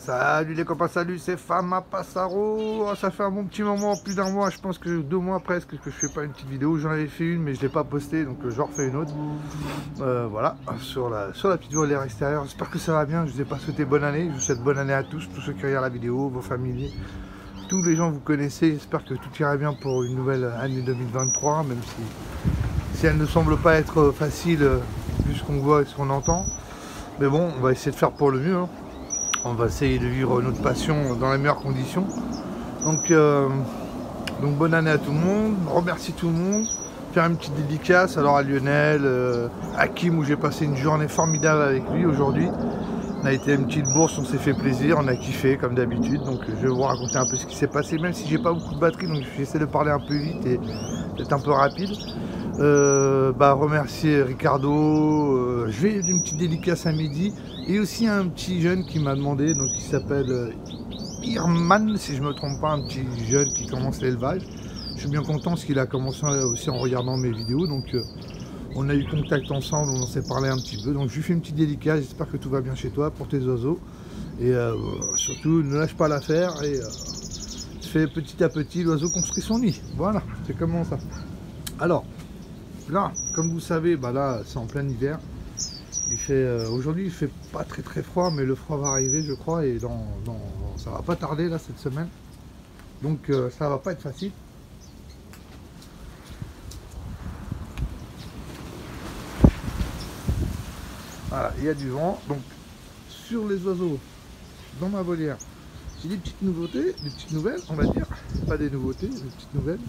Salut les copains, salut, c'est Fama Passaro. Oh, ça fait un bon petit moment, plus d'un mois, je pense que 2 mois presque que je fais pas une petite vidéo. J'en avais fait une mais je l'ai pas postée, donc j'en refais une autre. Voilà, sur la petite vidéo à l'air extérieur. J'espère que ça va bien, je vous ai pas souhaité bonne année. Je vous souhaite bonne année à tous ceux qui regardent la vidéo, vos familles, tous les gens que vous connaissez. J'espère que tout ira bien pour une nouvelle année 2023, même si elle ne semble pas être facile vu ce qu'on voit et ce qu'on entend. Mais bon, on va essayer de faire pour le mieux, hein. On va essayer de vivre notre passion dans les meilleures conditions. Donc bonne année à tout le monde, remercie tout le monde. Faire une petite dédicace alors à Lionel, à Kim, où j'ai passé une journée formidable avec lui aujourd'hui. On a été à une petite bourse, on s'est fait plaisir, on a kiffé comme d'habitude. Donc je vais vous raconter un peu ce qui s'est passé, même si j'ai pas beaucoup de batterie, donc j'essaie de parler un peu vite et d'être un peu rapide. Remercier Ricardo, je vais une petite dédicace à midi, et aussi un petit jeune qui m'a demandé, donc il s'appelle Irman, si je me trompe pas, un petit jeune qui commence l'élevage. Je suis bien content parce qu'il a commencé aussi en regardant mes vidéos, donc on a eu contact ensemble, on s'est parlé un petit peu, donc je lui fais une petite dédicace. J'espère que tout va bien chez toi pour tes oiseaux, et surtout ne lâche pas l'affaire et fais petit à petit, l'oiseau construit son nid. Voilà, c'est comment ça. Alors là, comme vous savez, là c'est en plein hiver. Il fait aujourd'hui il fait pas très froid, mais le froid va arriver, je crois, et ça va pas tarder là cette semaine. Donc ça va pas être facile. Voilà, il y a du vent. Donc sur les oiseaux, dans ma volière, j'ai des petites nouveautés, des petites nouvelles, on va dire. Pas des nouveautés, des petites nouvelles.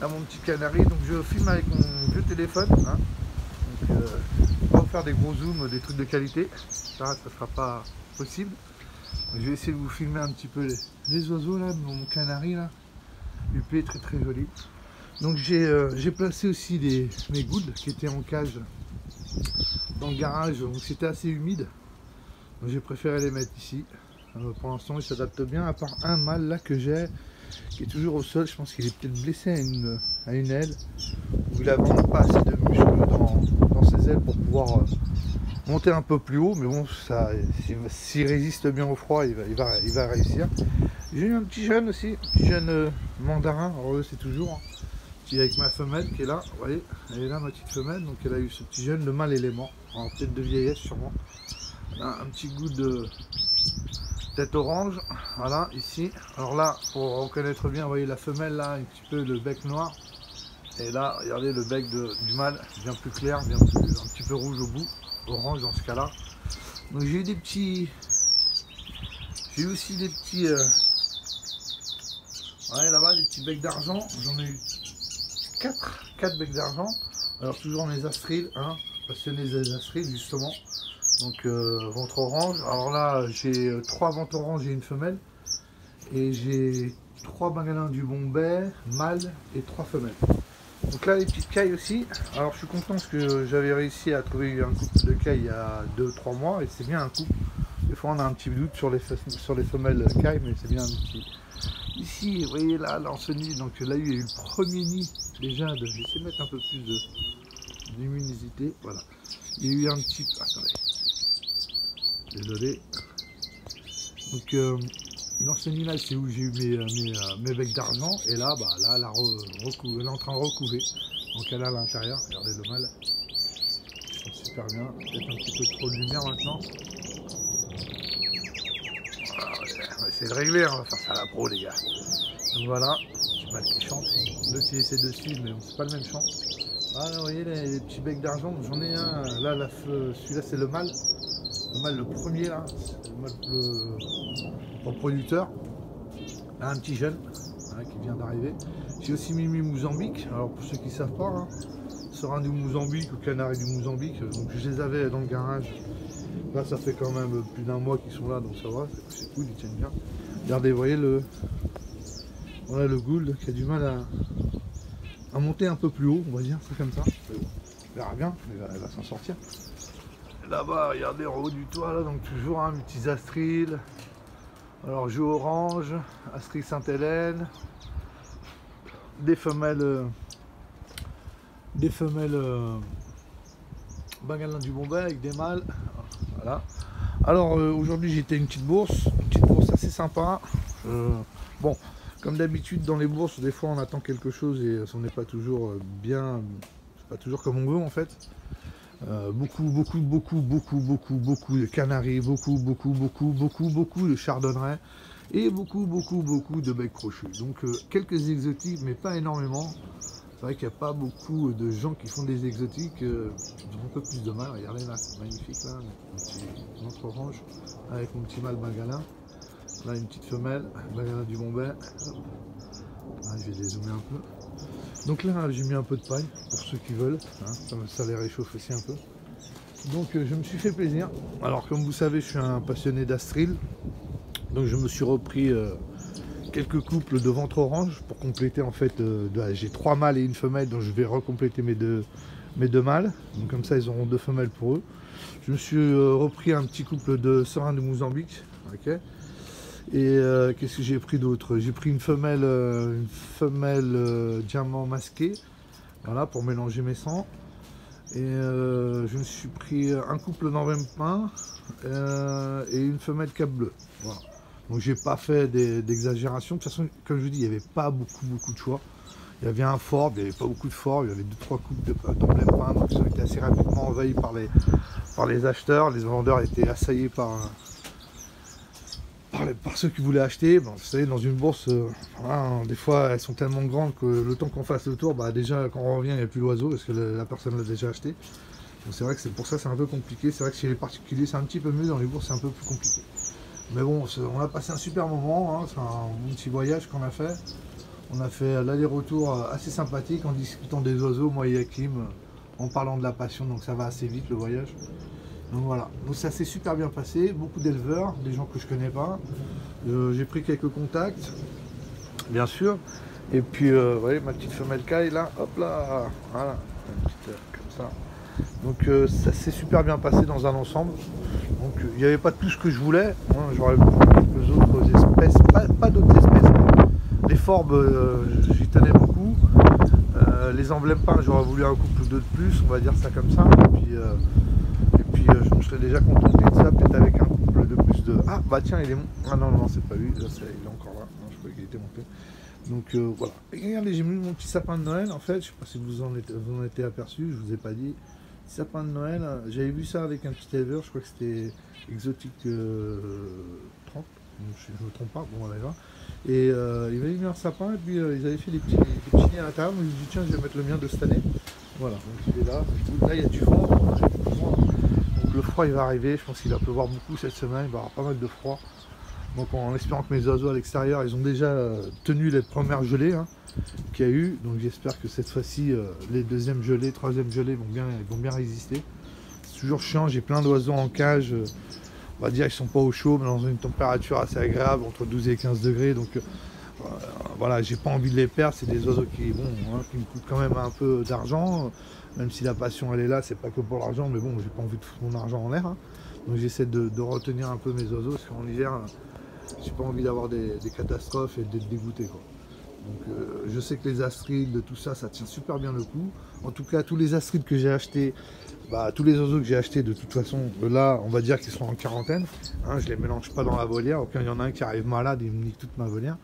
Là mon petit canari, donc je filme avec mon vieux téléphone, hein. Donc pas vous faire des gros zooms, des trucs de qualité, ça sera pas possible. Donc, je vais essayer de vous filmer un petit peu les oiseaux là, mon canari là, UP, très joli. Donc j'ai placé aussi mes goudes qui étaient en cage dans le garage, donc c'était assez humide, donc j'ai préféré les mettre ici. Pour l'instant ils s'adaptent bien, à part un mâle là que j'ai, qui est toujours au sol. Je pense qu'il est peut-être blessé à une aile, où il a vraiment pas assez de muscles dans ses ailes pour pouvoir monter un peu plus haut, mais bon, ça, s'il résiste bien au froid, il va réussir. J'ai eu un petit jeune aussi, un petit jeune mandarin. Alors eux c'est toujours avec ma femelle qui est là, vous voyez, elle est là, ma petite femelle. Donc elle a eu ce petit jeune, le mâle élément, en tête de vieillesse sûrement. Là, un petit goût de tête orange, voilà, ici. Alors là, pour reconnaître bien, vous voyez la femelle là, un petit peu le bec noir. Et là, regardez le bec du mâle, bien plus clair, un petit peu rouge au bout, orange dans ce cas-là. Donc j'ai eu des petits... J'ai eu aussi des petits... Ouais, là-bas, des petits becs d'argent. J'en ai eu 4 becs d'argent. Alors toujours les astriles, hein, passionnés des astriles justement. Donc ventre orange. Alors là j'ai 3 ventres orange et une femelle. Et j'ai 3 bengalins du Bombay, mâles, et 3 femelles. Donc là les petites cailles aussi. Alors je suis content parce que j'avais réussi à trouver un couple de cailles il y a 2-3 mois. Et c'est bien un couple. Des fois on a un petit doute sur les femelles cailles, mais c'est bien un petit... Ici, vous voyez là, dans ce nid, donc là il y a eu le premier nid déjà de... Je vais essayer de mettre un peu plus de luminosité, voilà. Il y a eu un petit... Attendez. Désolé. Donc dans ce nid là, c'est où j'ai eu mes becs d'argent, et là, là elle est en train de recouver. Donc elle est à l'intérieur, regardez le mâle. Super bien, peut-être un petit peu trop de lumière maintenant. On va essayer de régler, on va faire ça à la pro les gars. Donc voilà, petit mâle qui chante. L'autre il essaie de suivre, mais c'est pas le même chant. Voilà, vous voyez les petits becs d'argent, j'en ai un, là celui-là c'est le mâle. Le mâle, le premier là, le reproducteur. Là un petit jeune, hein, qui vient d'arriver. J'ai aussi mis Mozambique, alors pour ceux qui ne savent pas, hein, serein du Mozambique ou canari du Mozambique, donc je les avais dans le garage. Là ça fait quand même plus d'un mois qu'ils sont là, donc ça va, c'est cool, ils tiennent bien. Regardez, vous voyez voilà le gould qui a du mal à monter un peu plus haut, on va dire, c'est comme ça. On verra bien, mais elle va s'en sortir. Là-bas, regardez en haut du toit, là, donc toujours un petit astril. Alors jeu orange, astril Sainte-Hélène, des femelles bengalins du Bombay avec des mâles. Voilà. Alors aujourd'hui j'étais une petite bourse assez sympa. Bon, comme d'habitude dans les bourses, des fois on attend quelque chose et on n'est pas toujours bien, c'est pas toujours comme on veut en fait. Beaucoup de canaries, beaucoup de chardonneret et beaucoup de bec crochu. Donc quelques exotiques mais pas énormément. C'est vrai qu'il n'y a pas beaucoup de gens qui font des exotiques qui ont un peu plus de mal. Regardez là, c'est magnifique là, un petit ventre orange avec mon petit mâle Bengala. Là une petite femelle, Bengala du Bombay. Là, je vais dézoomer un peu. Donc là j'ai mis un peu de paille pour ceux qui veulent, hein, ça les réchauffe aussi un peu. Donc je me suis fait plaisir. Alors comme vous savez je suis un passionné d'astril. Donc je me suis repris quelques couples de ventre orange pour compléter en fait, j'ai 3 mâles et une femelle, donc je vais recompléter mes deux mâles, donc comme ça ils auront 2 femelles pour eux. Je me suis repris un petit couple de serins de Mozambique, ok. Et qu'est-ce que j'ai pris d'autre? J'ai pris une femelle diamant masqué, voilà, pour mélanger mes sangs. Et je me suis pris un couple d'envempin et une femelle cap bleu, voilà. Donc j'ai pas fait d'exagération. De toute façon, comme je vous dis, il n'y avait pas beaucoup de choix. Il y avait un forbe, il n'y avait pas beaucoup de forbe, il y avait 2-3 couples d'emblème peint, donc ça a été assez rapidement envahi par les acheteurs. Les vendeurs étaient assaillis par ceux qui voulaient acheter. Bon, vous savez, dans une bourse, voilà, des fois elles sont tellement grandes que le temps qu'on fasse le tour, bah, déjà quand on revient, il n'y a plus l'oiseau parce que la personne l'a déjà acheté. Donc c'est vrai que c'est pour ça c'est un peu compliqué. C'est vrai que chez les particuliers c'est un petit peu mieux, dans les bourses c'est un peu plus compliqué. Mais bon, on a passé un super moment, hein. C'est un bon petit voyage qu'on a fait. On a fait l'aller-retour assez sympathique en discutant des oiseaux, moi et Hakim, en parlant de la passion, donc ça va assez vite le voyage. Donc voilà, donc ça s'est super bien passé, beaucoup d'éleveurs, des gens que je connais pas. J'ai pris quelques contacts, bien sûr. Et puis, vous voyez, ma petite femelle caille là, hop là, voilà, une petite, comme ça. Donc ça s'est super bien passé dans un ensemble. Donc il n'y avait pas tout ce que je voulais, hein. J'aurais voulu quelques autres espèces, pas d'autres espèces. Les forbes, j'y tenais beaucoup. Les emblèmes peints, j'aurais voulu un couple ou deux de plus, on va dire ça comme ça. Et puis je me serais déjà contenté de ça, peut-être avec un couple de plus de... Ah bah tiens, il est... Ah non, c'est pas lui, là, il est encore là. Non, je croyais qu'il était monté. Donc voilà. Et regardez, j'ai mis mon petit sapin de Noël en fait, je sais pas si vous en êtes aperçu, je vous ai pas dit. Sapin de Noël, j'avais vu ça avec un petit éleveur, je crois que c'était Exotique 30, je ne me trompe pas, bon on va voir. Et il m'avait mis un sapin et puis ils avaient fait des petits nids à l'intérieur, donc je me suis dit tiens je vais mettre le mien de cette année. Voilà, donc il est là, là il y a du vent, donc le froid il va arriver, je pense qu'il va pleuvoir beaucoup cette semaine, il va y avoir pas mal de froid. Donc en espérant que mes oiseaux à l'extérieur, ils ont déjà tenu les premières gelées, hein, qu'il y a eu. Donc j'espère que cette fois-ci, les deuxièmes gelées, troisièmes gelées vont bien résister. C'est toujours chiant, j'ai plein d'oiseaux en cage. On va dire qu'ils sont pas au chaud, mais dans une température assez agréable, entre 12 et 15 degrés. Donc voilà, j'ai pas envie de les perdre. C'est des oiseaux qui, bon, hein, qui me coûtent quand même un peu d'argent. Même si la passion elle est là, c'est pas que pour l'argent, mais bon, j'ai pas envie de foutre mon argent en l'air, hein. Donc j'essaie de retenir un peu mes oiseaux, parce qu'en hiver, j'ai pas envie d'avoir des catastrophes et d'être dégoûté, quoi. Donc je sais que les astrides, tout ça, ça tient super bien le coup. En tout cas, tous les astrides que j'ai achetés, bah, tous les oiseaux que j'ai achetés, de toute façon, là, on va dire qu'ils sont en quarantaine. Hein, je les mélange pas dans la volière. Aucun, il y en a un qui arrive malade, il me nique toute ma volière.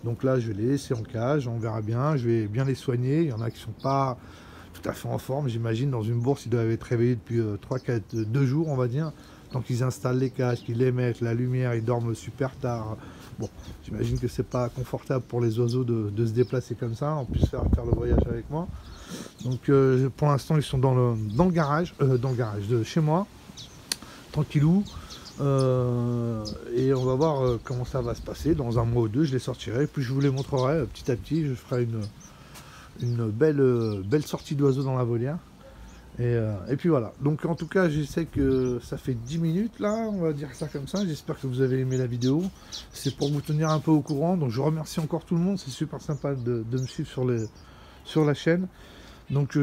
Donc là, je vais les laisser en cage, on verra bien. Je vais bien les soigner. Il y en a qui sont pas tout à fait en forme, j'imagine. Dans une bourse, ils doivent être réveillés depuis 2 jours, on va dire. Tant qu'ils installent les cages, qu'ils les mettent, la lumière, ils dorment super tard. Bon, j'imagine que c'est pas confortable pour les oiseaux de se déplacer comme ça, en plus faire le voyage avec moi. Donc pour l'instant ils sont dans le garage de chez moi, tranquillou. Et on va voir comment ça va se passer. Dans un mois ou deux je les sortirai, puis je vous les montrerai petit à petit. Je ferai une belle sortie d'oiseaux dans la volière. Et puis voilà, donc en tout cas je sais que ça fait 10 minutes là, on va dire ça comme ça. J'espère que vous avez aimé la vidéo, c'est pour vous tenir un peu au courant. Donc je remercie encore tout le monde, c'est super sympa de me suivre sur la chaîne. Donc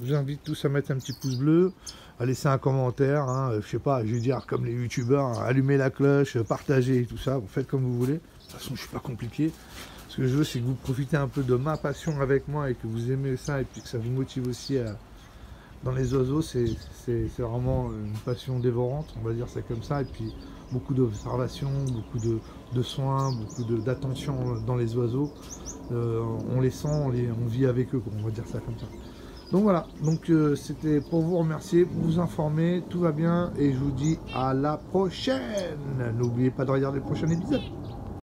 j'invite tous à mettre un petit pouce bleu, à laisser un commentaire, hein, je sais pas, je vais dire comme les youtubeurs, hein, allumez la cloche, partagez et tout ça, vous faites comme vous voulez. De toute façon je suis pas compliqué. Ce que je veux c'est que vous profitez un peu de ma passion avec moi et que vous aimez ça et puis que ça vous motive aussi dans les oiseaux, c'est vraiment une passion dévorante, on va dire ça comme ça. Et puis beaucoup d'observations, beaucoup de soins, beaucoup d'attention dans les oiseaux. On les sent, on vit avec eux, quoi, on va dire ça comme ça. Donc voilà, donc c'était pour vous remercier, pour vous informer, tout va bien et je vous dis à la prochaine. N'oubliez pas de regarder le prochain épisode.